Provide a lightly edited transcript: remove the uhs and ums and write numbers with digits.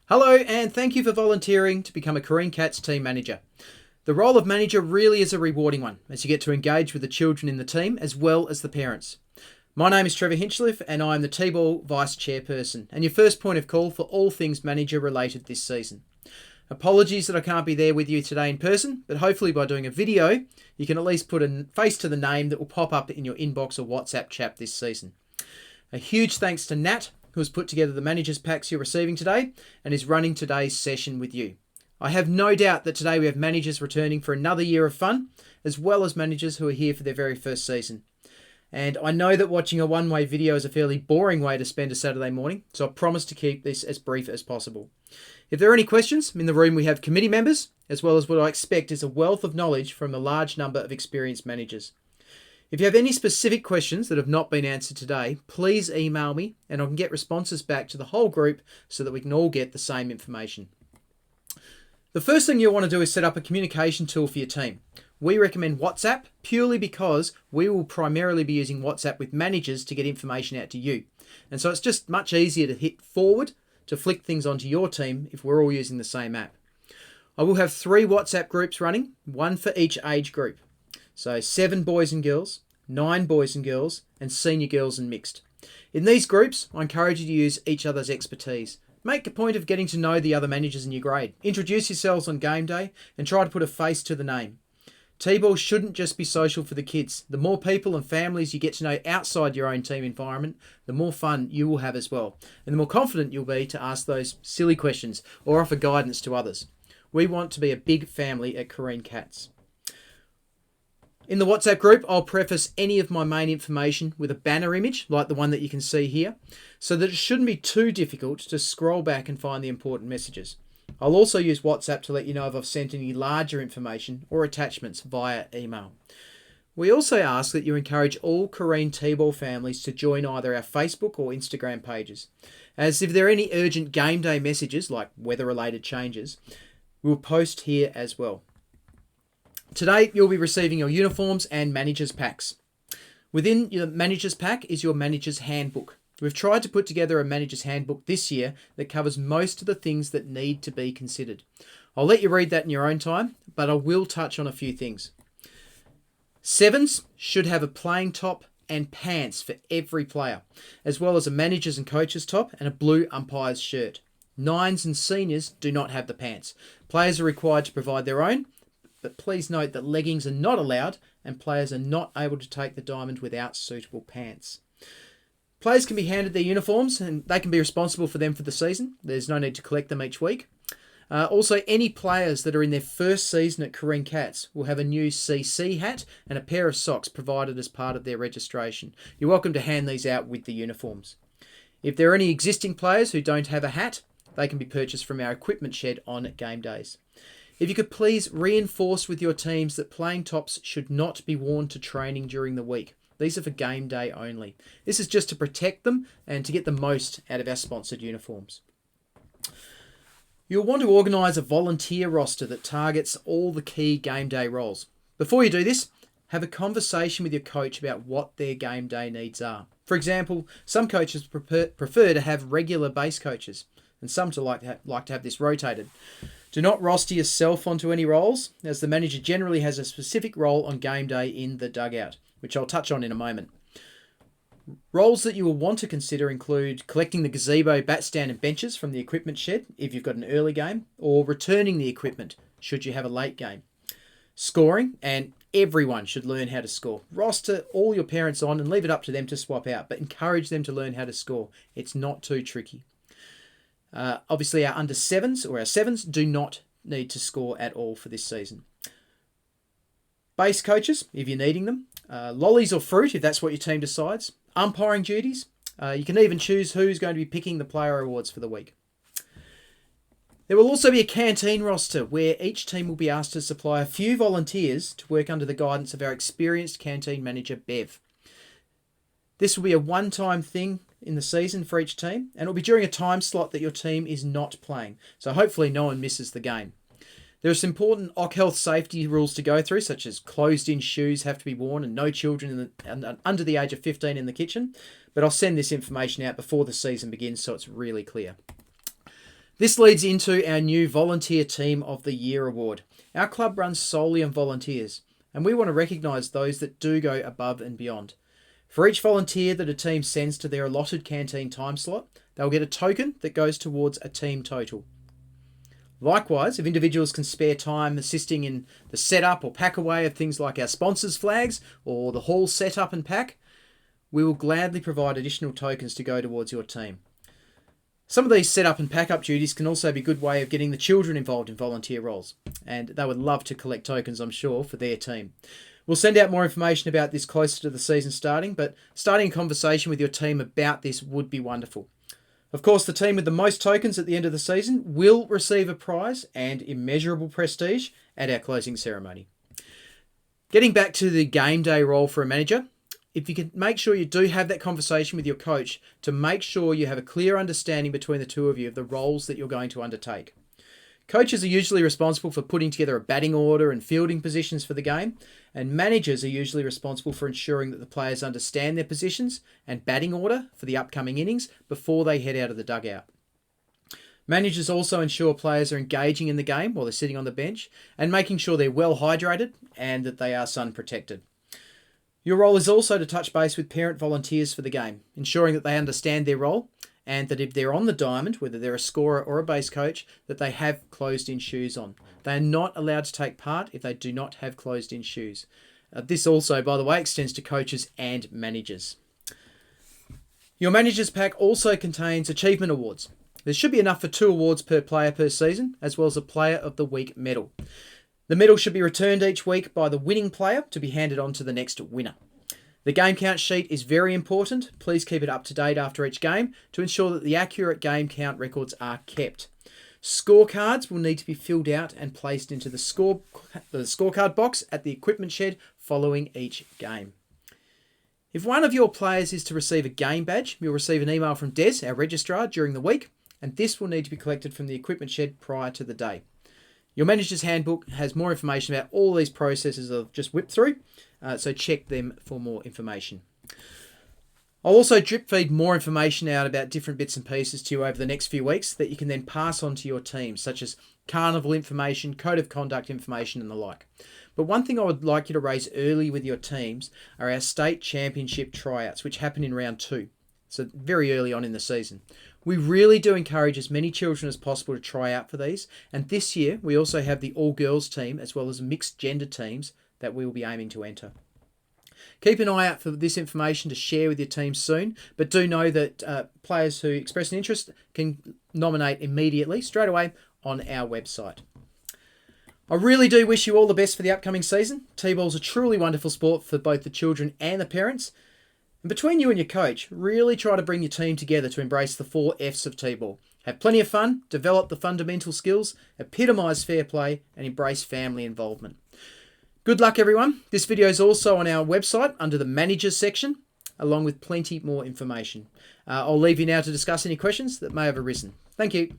Hello, and thank you for volunteering to become a Careen Cats team manager. The role of manager really is a rewarding one, as you get to engage with the children in the team as well as the parents. My name is Trevor Hinchliffe, and I'm the T-Ball Vice Chairperson, and your first point of call for all things manager related this season. Apologies that I can't be there with you today in person, but hopefully by doing a video, you can at least put a face to the name that will pop up in your inbox or WhatsApp chat this season. A huge thanks to Nat, who has put together the managers packs you're receiving today and is running today's session with you. I have no doubt that today we have managers returning for another year of fun, as well as managers who are here for their very first season. And I know that watching a one-way video is a fairly boring way to spend a Saturday morning, so I promise to keep this as brief as possible. If there are any questions, in the room we have committee members, as well as what I expect is a wealth of knowledge from a large number of experienced managers. If you have any specific questions that have not been answered today, please email me and I can get responses back to the whole group so that we can all get the same information. The first thing you'll want to do is set up a communication tool for your team. We recommend WhatsApp purely because we will primarily be using WhatsApp with managers to get information out to you. And so it's just much easier to hit forward to flick things onto your team if we're all using the same app. I will have 3 WhatsApp groups running, one for each age group. So 7 boys and girls, 9 boys and girls, and senior girls and mixed. In these groups, I encourage you to use each other's expertise. Make a point of getting to know the other managers in your grade. Introduce yourselves on game day and try to put a face to the name. T-ball shouldn't just be social for the kids. The more people and families you get to know outside your own team environment, the more fun you will have as well. And the more confident you'll be to ask those silly questions or offer guidance to others. We want to be a big family at Careen Cats. In the WhatsApp group, I'll preface any of my main information with a banner image, like the one that you can see here, so that it shouldn't be too difficult to scroll back and find the important messages. I'll also use WhatsApp to let you know if I've sent any larger information or attachments via email. We also ask that you encourage all Careen T-ball families to join either our Facebook or Instagram pages, as if there are any urgent game day messages, like weather-related changes, we'll post here as well. Today, you'll be receiving your uniforms and managers packs. Within your managers pack is your manager's handbook. We've tried to put together a manager's handbook this year that covers most of the things that need to be considered. I'll let you read that in your own time, but I will touch on a few things. 7s should have a playing top and pants for every player, as well as a manager's and coach's top and a blue umpire's shirt. 9s and seniors do not have the pants. Players are required to provide their own, but please note that leggings are not allowed and players are not able to take the diamond without suitable pants. Players can be handed their uniforms and they can be responsible for them for the season. There's no need to collect them each week. Also, any players that are in their first season at Careen Cats will have a new CC hat and a pair of socks provided as part of their registration. You're welcome to hand these out with the uniforms. If there are any existing players who don't have a hat, they can be purchased from our equipment shed on game days. If you could please reinforce with your teams that playing tops should not be worn to training during the week. These are for game day only. This is just to protect them and to get the most out of our sponsored uniforms. You'll want to organise a volunteer roster that targets all the key game day roles. Before you do this, have a conversation with your coach about what their game day needs are. For example, some coaches prefer to have regular base coaches, and some like to have this rotated. Do not roster yourself onto any roles, as the manager generally has a specific role on game day in the dugout, which I'll touch on in a moment. Roles that you will want to consider include collecting the gazebo, bat stand and benches from the equipment shed if you've got an early game, or returning the equipment should you have a late game. Scoring, and everyone should learn how to score. Roster all your parents on and leave it up to them to swap out, but encourage them to learn how to score. It's not too tricky. Obviously, our under 7s or our 7s do not need to score at all for this season. Base coaches, if you're needing them. Lollies or fruit, if that's what your team decides. Umpiring duties. You can even choose who's going to be picking the player awards for the week. There will also be a canteen roster where each team will be asked to supply a few volunteers to work under the guidance of our experienced canteen manager, Bev. This will be a one-time thing in the season for each team, and it will be during a time slot that your team is not playing, so hopefully no one misses the game. There are some important OC health safety rules to go through, such as closed-in shoes have to be worn and no children under the age of 15 in the kitchen, but I'll send this information out before the season begins so it's really clear. This leads into our new Volunteer Team of the Year award. Our club runs solely on volunteers, and we want to recognise those that do go above and beyond. For each volunteer that a team sends to their allotted canteen time slot, they'll get a token that goes towards a team total. Likewise, if individuals can spare time assisting in the setup or pack away of things like our sponsors' flags or the hall setup and pack, we will gladly provide additional tokens to go towards your team. Some of these setup and pack up duties can also be a good way of getting the children involved in volunteer roles, and they would love to collect tokens, I'm sure, for their team. We'll send out more information about this closer to the season starting, but starting a conversation with your team about this would be wonderful. Of course, the team with the most tokens at the end of the season will receive a prize and immeasurable prestige at our closing ceremony. Getting back to the game day role for a manager, if you can make sure you do have that conversation with your coach to make sure you have a clear understanding between the two of you of the roles that you're going to undertake. Coaches are usually responsible for putting together a batting order and fielding positions for the game, and managers are usually responsible for ensuring that the players understand their positions and batting order for the upcoming innings before they head out of the dugout. Managers also ensure players are engaging in the game while they're sitting on the bench and making sure they're well hydrated and that they are sun protected. Your role is also to touch base with parent volunteers for the game, ensuring that they understand their role and that if they're on the diamond, whether they're a scorer or a base coach, that they have closed-in shoes on. They are not allowed to take part if they do not have closed-in shoes. This also, by the way, extends to coaches and managers. Your manager's pack also contains achievement awards. There should be enough for 2 awards per player per season, as well as a Player of the Week medal. The medal should be returned each week by the winning player to be handed on to the next winner. The game count sheet is very important. Please keep it up to date after each game to ensure that the accurate game count records are kept. Scorecards will need to be filled out and placed into the scorecard box at the equipment shed following each game. If one of your players is to receive a game badge, you'll receive an email from Des, our registrar, during the week, and this will need to be collected from the equipment shed prior to the day. Your manager's handbook has more information about all these processes I've just whipped through, so check them for more information. I'll also drip feed more information out about different bits and pieces to you over the next few weeks that you can then pass on to your team, such as carnival information, code of conduct information and the like. But one thing I would like you to raise early with your teams are our state championship tryouts, which happen in round 2, so very early on in the season. We really do encourage as many children as possible to try out for these, and this year we also have the all-girls team as well as mixed gender teams that we will be aiming to enter. Keep an eye out for this information to share with your team soon, but do know that players who express an interest can nominate immediately, straight away, on our website. I really do wish you all the best for the upcoming season. T-ball's a truly wonderful sport for both the children and the parents. And between you and your coach, really try to bring your team together to embrace the 4 F's of T-ball. Have plenty of fun, develop the fundamental skills, epitomise fair play, and embrace family involvement. Good luck, everyone. This video is also on our website under the Managers section, along with plenty more information. I'll leave you now to discuss any questions that may have arisen. Thank you.